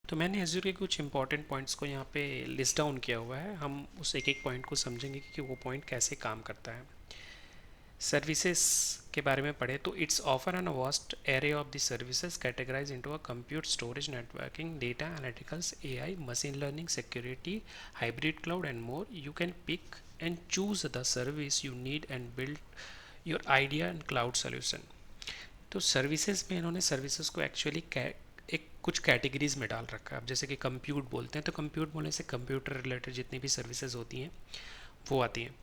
तो मैंने एज़्योर के कुछ इंपॉर्टेंट पॉइंट्स को यहाँ पे लिस्ट डाउन किया हुआ है। हम उस एक एक पॉइंट को समझेंगे कि वो पॉइंट कैसे काम करता है। सर्विसेज के बारे में पढ़े तो it's offer an vast array of the services categorize into a compute storage networking data analyticals AI machine learning security hybrid cloud and more you can pick and choose the service you need and build your idea and cloud solution. तो services में इन्होंने services को actually एक कुछ categories में डाल रखा है। अब जैसे कि कंप्यूट बोलते हैं तो कंप्यूट बोलने से कंप्यूटर रिलेटेड जितनी भी सर्विसेज होती हैं वो आती हैं।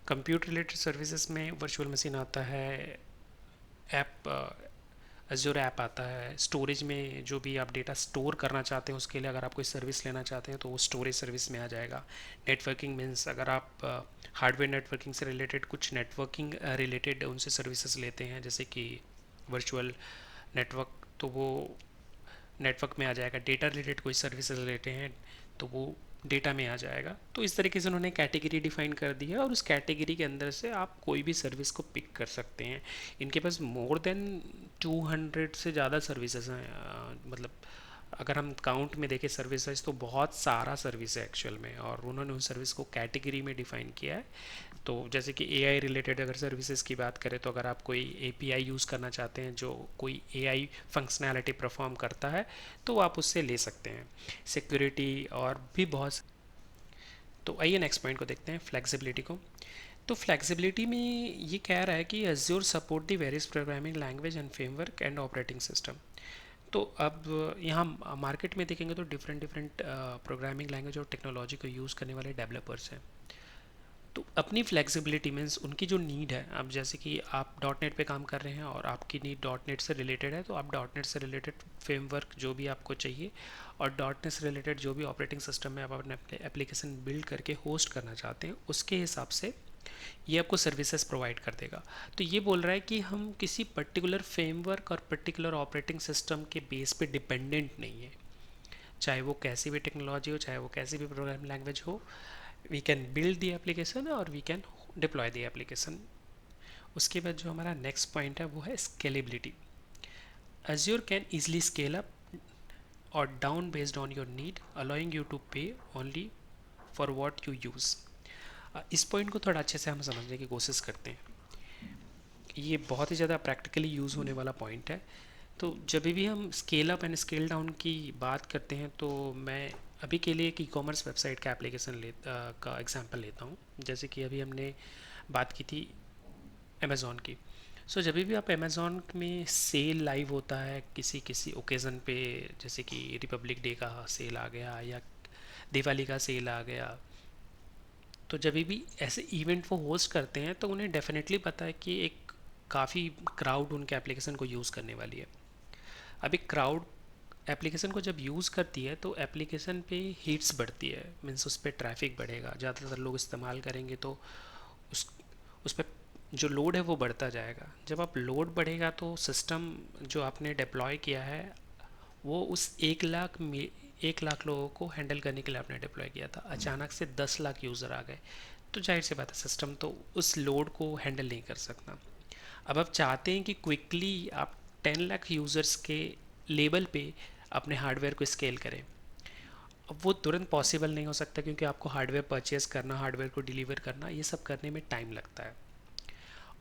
कंप्यूटर रिलेटेड सर्विसेज में वर्चुअल मशीन आता है, ऐप अज्योर ऐप आता है। स्टोरेज में जो भी आप डेटा स्टोर करना चाहते हैं उसके लिए अगर आप कोई सर्विस लेना चाहते हैं तो वो स्टोरेज सर्विस में आ जाएगा। नेटवर्किंग मीन्स अगर आप हार्डवेयर नेटवर्किंग से रिलेटेड कुछ नेटवर्किंग रिलेटेड उनसे सर्विसेज लेते हैं जैसे कि वर्चुअल नेटवर्क, तो वो नेटवर्क में आ जाएगा। डेटा रिलेटेड कोई सर्विसेज लेते हैं तो वो डेटा में आ जाएगा। तो इस तरीके से उन्होंने कैटेगरी डिफाइन कर दी है और उस कैटेगरी के अंदर से आप कोई भी सर्विस को पिक कर सकते हैं। इनके पास मोर देन 200 से ज़्यादा सर्विसेज हैं। मतलब अगर हम काउंट में देखें सर्विसेज तो बहुत सारा सर्विस है एक्चुअल में, और उन्होंने उन सर्विस को कैटेगरी में डिफाइन किया है। तो जैसे कि एआई रिलेटेड अगर सर्विसेज की बात करें तो अगर आप कोई एपीआई यूज़ करना चाहते हैं जो कोई एआई फंक्शनैलिटी परफॉर्म करता है तो आप उससे ले सकते हैं। सिक्योरिटी और भी बहुत। तो आइए नेक्स्ट पॉइंट को देखते हैं, फ्लेक्सिबिलिटी को। तो फ्लेक्सिबिलिटी में ये कह रहा है कि Azure support the various programming language and framework and operating system. तो अब यहाँ मार्केट में देखेंगे तो डिफरेंट डिफरेंट प्रोग्रामिंग लैंग्वेज और टेक्नोलॉजी को यूज़ करने वाले डेवलपर्स हैं। तो अपनी फ्लेक्सिबिलिटी मीन्स उनकी जो नीड है, अब जैसे कि आप डॉट नेट पर काम कर रहे हैं और आपकी नीड डॉट नेट से रिलेटेड है तो आप डॉट नेट से रिलेटेड फ्रेमवर्क जो भी आपको चाहिए और डॉट नेट से रिलेटेड जो भी ऑपरेटिंग सिस्टम में आप अपने एप्लीकेशन बिल्ड करके होस्ट करना चाहते हैं उसके हिसाब से ये आपको सर्विसेज प्रोवाइड कर देगा। तो ये बोल रहा है कि हम किसी पर्टिकुलर फ्रेमवर्क और पर्टिकुलर ऑपरेटिंग सिस्टम के बेस पे डिपेंडेंट नहीं है। चाहे वो कैसी भी टेक्नोलॉजी हो, चाहे वो कैसी भी प्रोग्राम लैंग्वेज हो, we can build the application और we can deploy the application. उसके बाद जो हमारा नेक्स्ट पॉइंट है वो है scalability. Azure can easily scale up or down based on your need, allowing you to pay only for what you use। इस point को थोड़ा अच्छे से हम समझने की कोशिश करते हैं। ये बहुत ही ज़्यादा प्रैक्टिकली यूज़ होने वाला पॉइंट है। तो जब भी हम scale up and scale down की बात करते हैं तो मैं अभी के लिए एक ई कॉमर्स वेबसाइट का का एग्जांपल लेता हूँ। जैसे कि अभी हमने बात की थी अमेज़ॉन की। सो जब भी आप अमेज़ॉन में सेल लाइव होता है किसी किसी ओकेज़न पे, जैसे कि रिपब्लिक डे का सेल आ गया या दिवाली का सेल आ गया, तो जब भी ऐसे इवेंट वो होस्ट करते हैं तो उन्हें डेफिनेटली पता है कि एक काफ़ी क्राउड उनके एप्लीकेशन को यूज़ करने वाली है। अब एक क्राउड एप्लीकेशन को जब यूज़ करती है तो एप्लीकेशन पे हीट्स बढ़ती है, मीन्स उस पर ट्रैफिक बढ़ेगा, ज़्यादातर लोग इस्तेमाल करेंगे तो उस उस पर जो लोड है वो बढ़ता जाएगा। जब आप लोड बढ़ेगा तो सिस्टम जो आपने डिप्लॉय किया है वो उस 1 लाख लोगों को हैंडल करने के लिए आपने डिप्लॉय किया था, अचानक से 10 लाख यूज़र आ गए तो जाहिर सी बात है सिस्टम तो उस लोड को हैंडल नहीं कर सकता। अब आप चाहते हैं कि क्विकली आप 10 लाख यूज़र्स के लेवल पे अपने हार्डवेयर को स्केल करें। अब वो तुरंत पॉसिबल नहीं हो सकता क्योंकि आपको हार्डवेयर परचेज़ करना, हार्डवेयर को डिलीवर करना, ये सब करने में टाइम लगता है।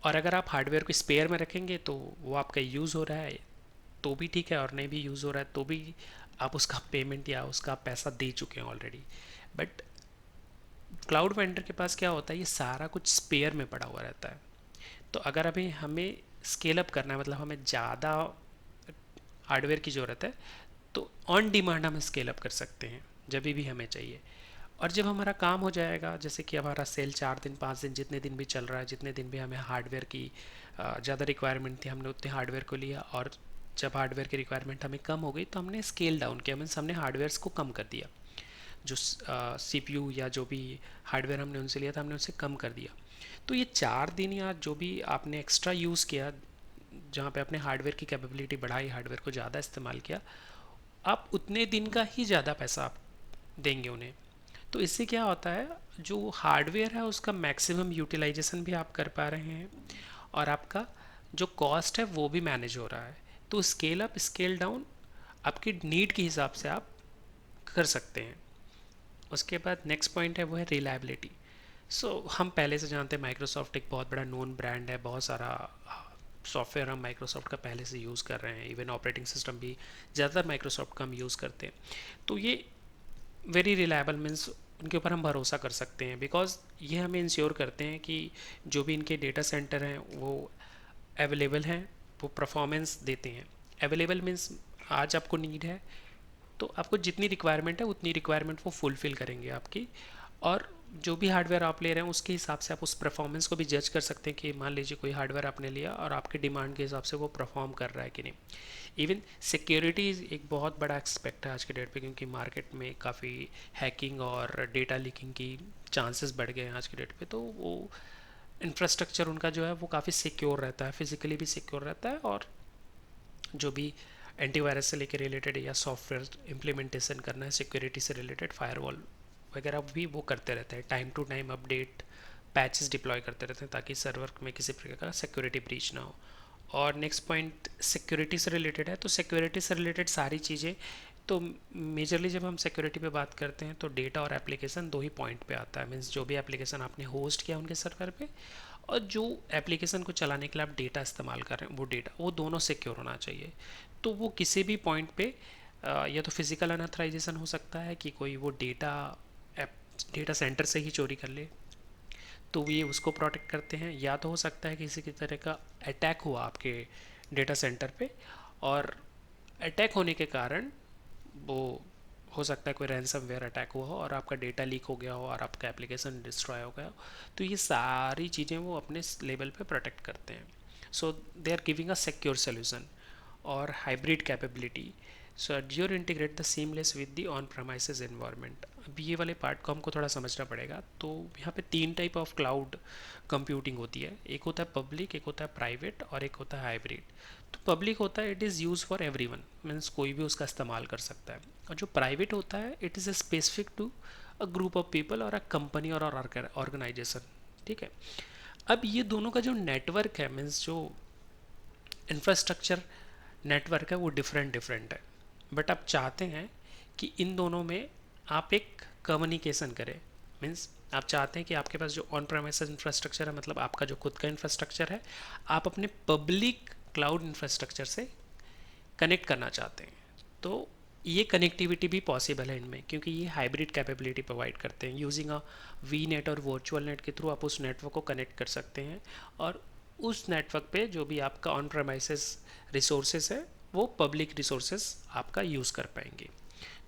और अगर आप हार्डवेयर को स्पेयर में रखेंगे तो वो आपका यूज़ हो रहा है तो भी ठीक है, और नहीं भी यूज़ हो रहा है तो भी आप उसका पेमेंट या उसका पैसा दे चुके हैं ऑलरेडी। बट क्लाउड वेंडर के पास क्या होता है, ये सारा कुछ स्पेयर में पड़ा हुआ रहता है। तो अगर अभी हमें स्केल अप करना है, मतलब हमें ज़्यादा हार्डवेयर की ज़रूरत है, तो ऑन डिमांड हम स्केल अप कर सकते हैं जब भी हमें चाहिए। और जब हमारा काम हो जाएगा, जैसे कि हमारा सेल 4 दिन 5 दिन जितने दिन भी चल रहा है, जितने दिन भी हमें हार्डवेयर की ज़्यादा रिक्वायरमेंट थी, हमने उतने हार्डवेयर को लिया, और जब हार्डवेयर की रिक्वायरमेंट हमें कम हो गई तो हमने स्केल डाउन किया, मीन्स हमने हार्डवेयर्स को कम कर दिया। जो सीपीयू या जो भी हार्डवेयर हमने उनसे लिया था हमने उसे कम कर दिया। तो ये 4 दिन या जो भी आपने एक्स्ट्रा यूज़ किया, जहाँ पे आपने हार्डवेयर की कैपेबिलिटी बढ़ाई, हार्डवेयर को ज़्यादा इस्तेमाल किया, आप उतने दिन का ही ज़्यादा पैसा आप देंगे उन्हें। तो इससे क्या होता है, जो हार्डवेयर है उसका मैक्सिमम यूटिलाइजेशन भी आप कर पा रहे हैं और आपका जो कॉस्ट है वो भी मैनेज हो रहा है। तो स्केल अप स्केल डाउन आपकी नीड के हिसाब से आप कर सकते हैं। उसके बाद नेक्स्ट पॉइंट है वो है रिलायबिलिटी। हम पहले से जानते हैं माइक्रोसॉफ्ट एक बहुत बड़ा नोन ब्रांड है, बहुत सारा सॉफ्टवेयर हम माइक्रोसॉफ्ट का पहले से यूज़ कर रहे हैं, इवन ऑपरेटिंग सिस्टम भी ज़्यादातर माइक्रोसॉफ्ट का हम यूज़ करते हैं। तो ये वेरी रिलायबल मीन्स उनके ऊपर हम भरोसा कर सकते हैं, बिकॉज ये हमें इंश्योर करते हैं कि जो भी इनके डेटा सेंटर हैं वो अवेलेबल हैं, वो परफॉर्मेंस देते हैं। अवेलेबल मीन्स आज आपको नीड है तो आपको जितनी रिक्वायरमेंट है उतनी रिक्वायरमेंट वो फुलफ़िल करेंगे आपकी। और जो भी हार्डवेयर आप ले रहे हैं उसके हिसाब से आप उस परफॉर्मेंस को भी जज कर सकते हैं कि मान लीजिए कोई हार्डवेयर आपने लिया और आपके डिमांड के हिसाब से वो परफॉर्म कर रहा है कि नहीं। इवन सिक्योरिटी एक बहुत बड़ा एक्सपेक्ट है आज के डेट पे, क्योंकि मार्केट में काफ़ी हैकिंग और डेटा लीकिंग की चांसेस बढ़ गए हैं आज के डेट पे। तो वो इंफ्रास्ट्रक्चर उनका जो है वो काफ़ी सिक्योर रहता है, फिजिकली भी सिक्योर रहता है, और जो भी एंटीवायरस से लेकर रिलेटेड या सॉफ्टवेयर इम्प्लीमेंटेशन करना है सिक्योरिटी से रिलेटेड, फायरवॉल वगैरह भी वो करते रहते हैं, time to time update patches deploy करते रहते हैं ताकि सर्वर में किसी प्रकार का सिक्योरिटी ब्रीच ना हो। और नेक्स्ट पॉइंट सिक्योरिटी से रिलेटेड है, तो सिक्योरिटी से रिलेटेड सारी चीज़ें, तो मेजरली जब हम सिक्योरिटी पे बात करते हैं तो डेटा और एप्लीकेशन दो ही पॉइंट पे आता है। मीन्स जो भी एप्लीकेशन आपने होस्ट किया उनके सर्वर पे, और जो एप्लीकेशन को चलाने के लिए आप डेटा इस्तेमाल कर रहे हैं वो डेटा, वो दोनों सिक्योर होना चाहिए। तो वो किसी भी पॉइंट पे या तो फिजिकल अनऑथराइजेशन हो सकता है कि कोई वो डेटा सेंटर से ही चोरी कर ले, तो ये उसको प्रोटेक्ट करते हैं, या तो हो सकता है किसी की तरह का अटैक हुआ आपके डेटा सेंटर पे, और अटैक होने के कारण वो हो सकता है कोई रैंसमवेयर अटैक हुआ हो और आपका डेटा लीक हो गया हो और आपका एप्लीकेशन डिस्ट्रॉय हो गया हो। तो ये सारी चीज़ें वो अपने लेवल पे प्रोटेक्ट करते हैं। So they are giving a secure solution और hybrid capability. So Azure integrate the seamless with the on premises environment. अब ये वाले पार्ट को हमको थोड़ा समझना पड़ेगा। तो यहाँ पे तीन टाइप ऑफ क्लाउड कंप्यूटिंग होती है, एक होता है पब्लिक, एक होता है प्राइवेट, और एक होता है हाइब्रिड। तो पब्लिक होता है it is use for everyone, means कोई भी उसका इस्तेमाल कर सकता है। और जो प्राइवेट होता है it is a specific to a group of people और अ कंपनी और ऑर्गेनाइजेशन। ठीक है। अब ये दोनों का जो नेटवर्क है, मीन्स जो इंफ्रास्ट्रक्चर नेटवर्क है वो डिफरेंट डिफरेंट है, बट आप चाहते हैं कि इन दोनों में आप एक कम्युनिकेशन करें। मीन्स आप चाहते हैं कि आपके पास जो ऑन प्रेमिसेस इंफ्रास्ट्रक्चर है, मतलब आपका जो खुद का इंफ्रास्ट्रक्चर है, आप अपने पब्लिक क्लाउड इंफ्रास्ट्रक्चर से कनेक्ट करना चाहते हैं। तो ये कनेक्टिविटी भी पॉसिबल है इनमें, क्योंकि ये हाइब्रिड कैपेबिलिटी प्रोवाइड करते हैं। यूजिंग अ वी नेट और वर्चुअल नेट के थ्रू आप उस नेटवर्क को कनेक्ट कर सकते हैं, और उस नेटवर्क पे जो भी आपका ऑन प्रेमाइसेस रिसोर्सेज है वो पब्लिक रिसोर्सेज आपका यूज़ कर पाएंगे।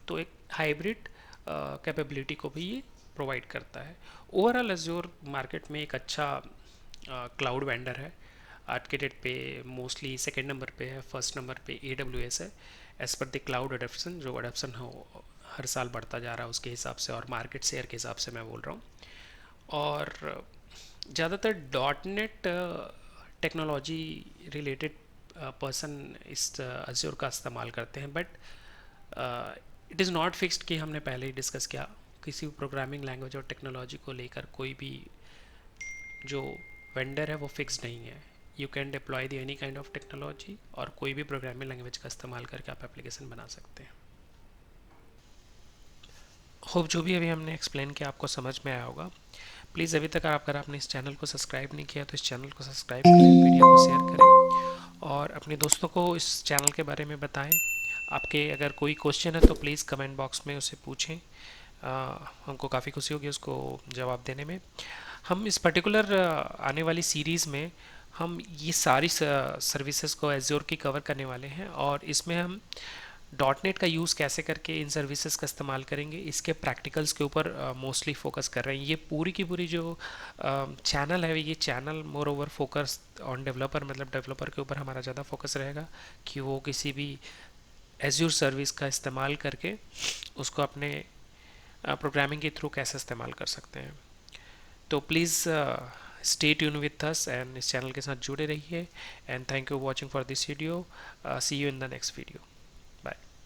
तो एक हाइब्रिड कैपेबिलिटी को भी ये प्रोवाइड करता है। ओवरऑल एज्योर मार्केट में एक अच्छा क्लाउड वेंडर है। आज के डेट पे मोस्टली सेकेंड नंबर पे है, फर्स्ट नंबर पे AWS है, as per the cloud adoption. जो अडोप्शन हो हर साल बढ़ता जा रहा है उसके हिसाब से, और मार्केट शेयर के हिसाब से मैं बोल रहा हूँ। और ज़्यादातर dot net technology related person इस अज्योर का इस्तेमाल करते हैं, but it is not fixed कि हमने पहले ही डिस्कस किया, किसी भी प्रोग्रामिंग लैंग्वेज और टेक्नोलॉजी को लेकर कोई भी जो वेंडर है वो फिक्स नहीं है। You can deploy the any kind of technology, और कोई भी प्रोग्रामिंग लैंग्वेज का इस्तेमाल करके आप एप्लीकेशन बना सकते हैं। होप जो भी अभी हमने एक्सप्लेन किया आपको समझ में आया होगा। प्लीज़ अभी तक अगर आपने इस चैनल को सब्सक्राइब नहीं किया तो इस चैनल को सब्सक्राइब करें, वीडियो को शेयर करें, और अपने दोस्तों को इस चैनल के बारे में बताएं। आपके अगर कोई क्वेश्चन है तो प्लीज़ कमेंट बॉक्स में उसे पूछें, हमको काफ़ी खुशी होगी उसको जवाब देने में। हम इस पर्टिकुलर आने वाली सीरीज़ में हम ये सारी सर्विसेज को एज्योर की कवर करने वाले हैं, और इसमें हम डॉट नेट का यूज़ कैसे करके इन सर्विसेज का इस्तेमाल करेंगे इसके प्रैक्टिकल्स के ऊपर मोस्टली फोकस कर रहे हैं। ये पूरी की पूरी जो चैनल है, ये channel more over focus on developer, मतलब डेवलपर के ऊपर हमारा ज़्यादा फोकस रहेगा कि वो किसी भी एज्योर सर्विस का इस्तेमाल करके उसको अपने प्रोग्रामिंग के थ्रू कैसे इस्तेमाल कर सकते हैं। तो please stay tune with us and इस चैनल के साथ जुड़े रहिए, and thank you watching for this video. See you in the next video.